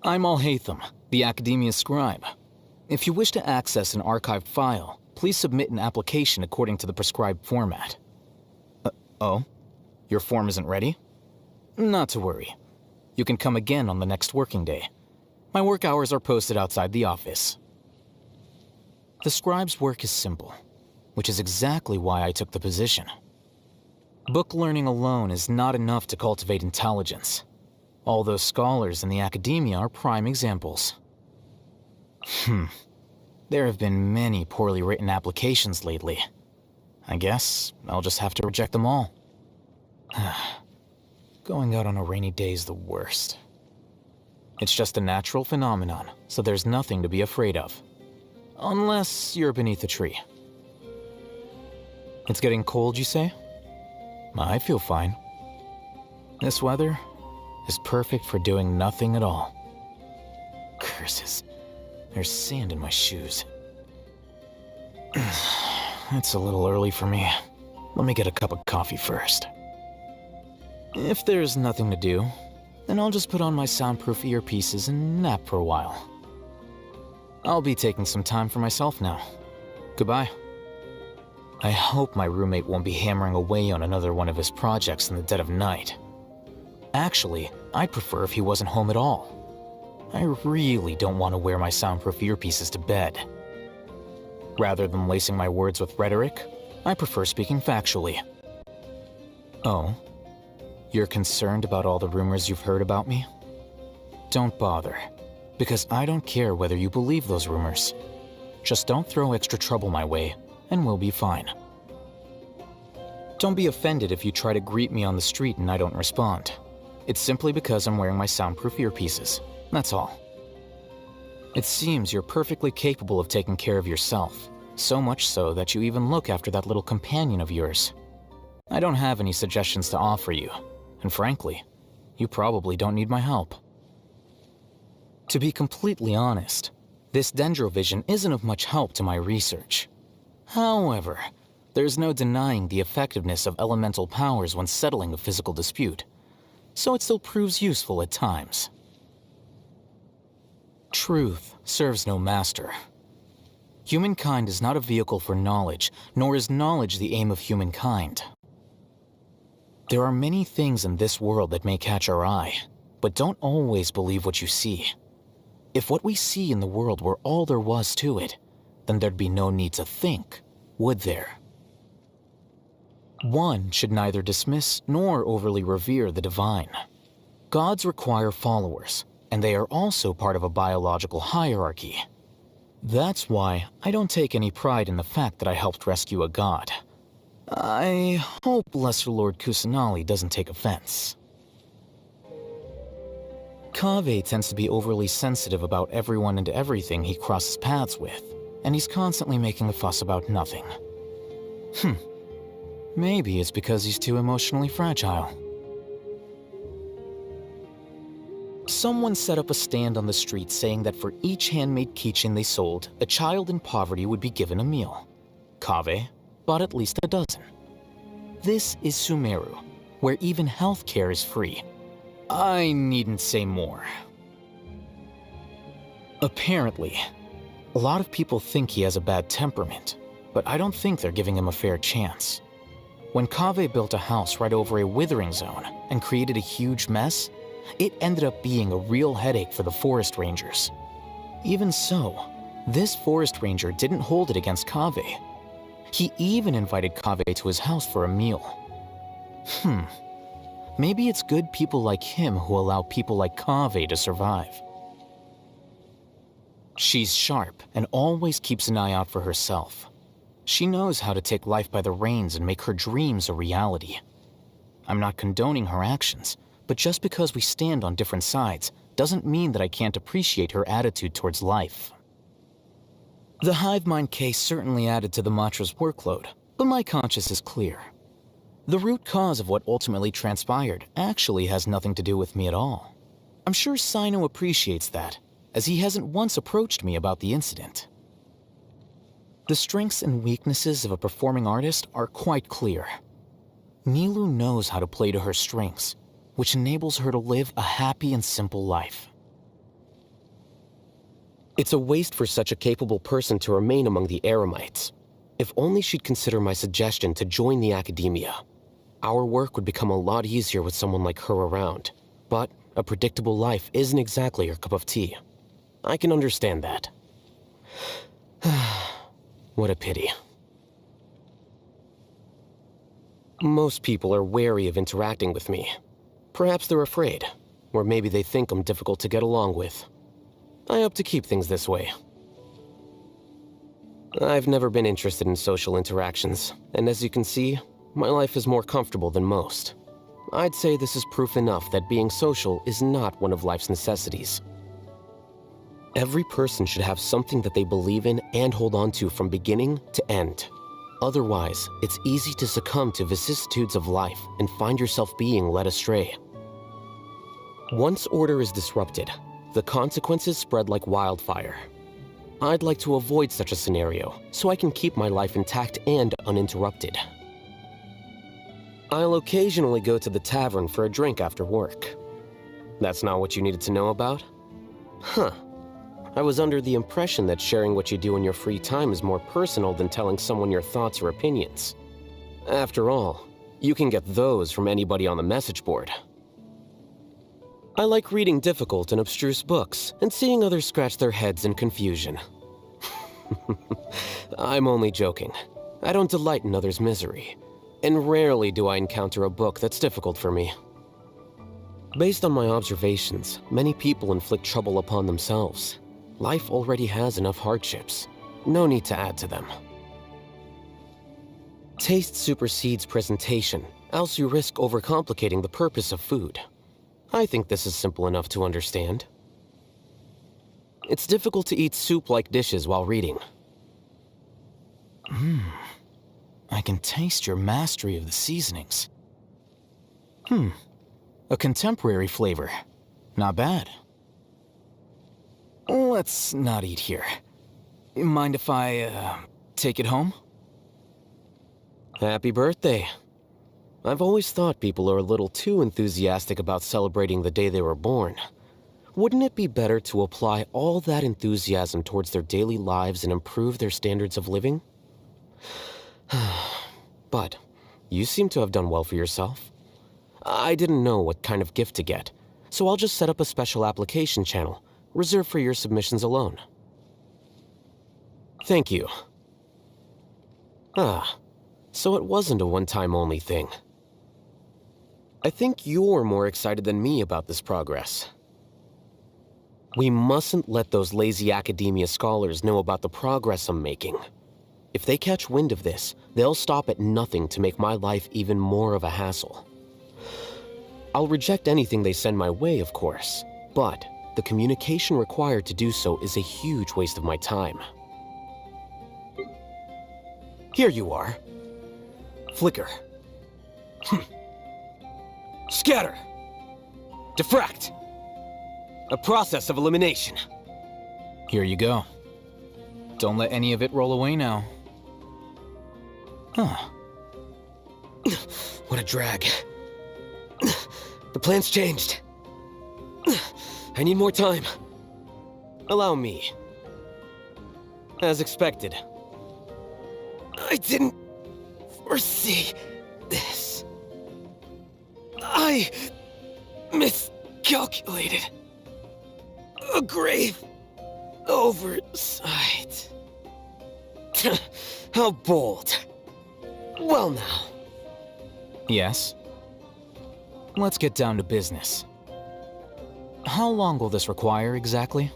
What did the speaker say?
I'm Al-Hайтама, the Academia's scribe. If you wish to access an archived file, please submit an application according to the prescribed format. Oh? Your form isn't ready? Not to worry. You can come again on the next working day. My work hours are posted outside the office. The scribe's work is simple, which is exactly why I took the position. Book learning alone is not enough to cultivate intelligence. All those scholars in the academia are prime examples. There have been many poorly written applications lately. I guess I'll just have to reject them all. Going out on a rainy day is the worst. It's just a natural phenomenon, so there's nothing to be afraid of. Unless you're beneath a tree. It's getting cold, you say? I feel fine. This weather is perfect for doing nothing at all. Curses. There's sand in my shoes. It's a little early for me. Let me get a cup of coffee first. If there's nothing to do, then I'll just put on my soundproof earpieces and nap for a while. I'll be taking some time for myself now. Goodbye. I hope my roommate won't be hammering away on another one of his projects in the dead of night. Actually, I'd prefer if he wasn't home at all. I really don't want to wear my soundproof earpieces to bed. Rather than lacing my words with rhetoric, I prefer speaking factually. Oh? You're concerned about all the rumors you've heard about me? Don't bother, because I don't care whether you believe those rumors. Just don't throw extra trouble my way, and we'll be fine. Don't be offended if you try to greet me on the street and I don't respond. It's simply because I'm wearing my soundproof earpieces. That's all. It seems you're perfectly capable of taking care of yourself, so much so that you even look after that little companion of yours. I don't have any suggestions to offer you, and frankly, you probably don't need my help. To be completely honest, this dendrovision isn't of much help to my research. However, there's no denying the effectiveness of elemental powers when settling a physical dispute, so it still proves useful at times. Truth serves no master. Humankind is not a vehicle for knowledge, nor is knowledge the aim of humankind. There are many things in this world that may catch our eye, but don't always believe what you see. If what we see in the world were all there was to it, then there'd be no need to think, would there? One should neither dismiss nor overly revere the divine. Gods require followers, and they are also part of a biological hierarchy. That's why I don't take any pride in the fact that I helped rescue a god. I hope Lesser Lord Kusanali doesn't take offense. Kaveh tends to be overly sensitive about everyone and everything he crosses paths with, and he's constantly making a fuss about nothing. Maybe it's because he's too emotionally fragile. Someone set up a stand on the street saying that for each handmade keychain they sold, a child in poverty would be given a meal. Kaveh bought at least a dozen. This is Sumeru, where even healthcare is free. I needn't say more. Apparently, a lot of people think he has a bad temperament, but I don't think they're giving him a fair chance. When Kaveh built a house right over a withering zone and created a huge mess, it ended up being a real headache for the forest rangers. Even so, this forest ranger didn't hold it against Kaveh. He even invited Kaveh to his house for a meal. Maybe it's good people like him who allow people like Kaveh to survive. She's sharp and always keeps an eye out for herself. She knows how to take life by the reins and make her dreams a reality. I'm not condoning her actions, but just because we stand on different sides doesn't mean that I can't appreciate her attitude towards life. The hive mind case certainly added to the Matra's workload, but my conscience is clear. The root cause of what ultimately transpired actually has nothing to do with me at all. I'm sure Sino appreciates that, as he hasn't once approached me about the incident. The strengths and weaknesses of a performing artist are quite clear. Nilu knows how to play to her strengths, which enables her to live a happy and simple life. It's a waste for such a capable person to remain among the Eremites. If only she'd consider my suggestion to join the academia. Our work would become a lot easier with someone like her around. But a predictable life isn't exactly her cup of tea. I can understand that. What a pity. Most people are wary of interacting with me. Perhaps they're afraid, or maybe they think I'm difficult to get along with. I hope to keep things this way. I've never been interested in social interactions, and as you can see, my life is more comfortable than most. I'd say this is proof enough that being social is not one of life's necessities. Every person should have something that they believe in and hold on to from beginning to end. Otherwise, it's easy to succumb to vicissitudes of life and find yourself being led astray. Once order is disrupted, the consequences spread like wildfire. I'd like to avoid such a scenario, so I can keep my life intact and uninterrupted. I'll occasionally go to the tavern for a drink after work. That's not what you needed to know about? Huh. I was under the impression that sharing what you do in your free time is more personal than telling someone your thoughts or opinions. After all, you can get those from anybody on the message board. I like reading difficult and abstruse books and seeing others scratch their heads in confusion. I'm only joking. I don't delight in others' misery, and rarely do I encounter a book that's difficult for me. Based on my observations, many people inflict trouble upon themselves. Life already has enough hardships. No need to add to them. Taste supersedes presentation, else you risk overcomplicating the purpose of food. I think this is simple enough to understand. It's difficult to eat soup-like dishes while reading. I can taste your mastery of the seasonings. A contemporary flavor. Not bad. Let's not eat here. Mind if I, take it home? Happy birthday. I've always thought people are a little too enthusiastic about celebrating the day they were born. Wouldn't it be better to apply all that enthusiasm towards their daily lives and improve their standards of living? But you seem to have done well for yourself. I didn't know what kind of gift to get, so I'll just set up a special application channel, reserved for your submissions alone. Thank you. So it wasn't a one-time only thing. I think you're more excited than me about this progress. We mustn't let those lazy academia scholars know about the progress I'm making. If they catch wind of this, they'll stop at nothing to make my life even more of a hassle. I'll reject anything they send my way, of course, but the communication required to do so is a huge waste of my time. Here you are. Flicker. Scatter. Diffract. A process of elimination. Here you go. Don't let any of it roll away now. What a drag. The plan's changed. I need more time. Allow me. As expected. I didn't foresee this. I miscalculated. A grave oversight. How bold. Well now. Yes? Let's get down to business. How long will this require exactly?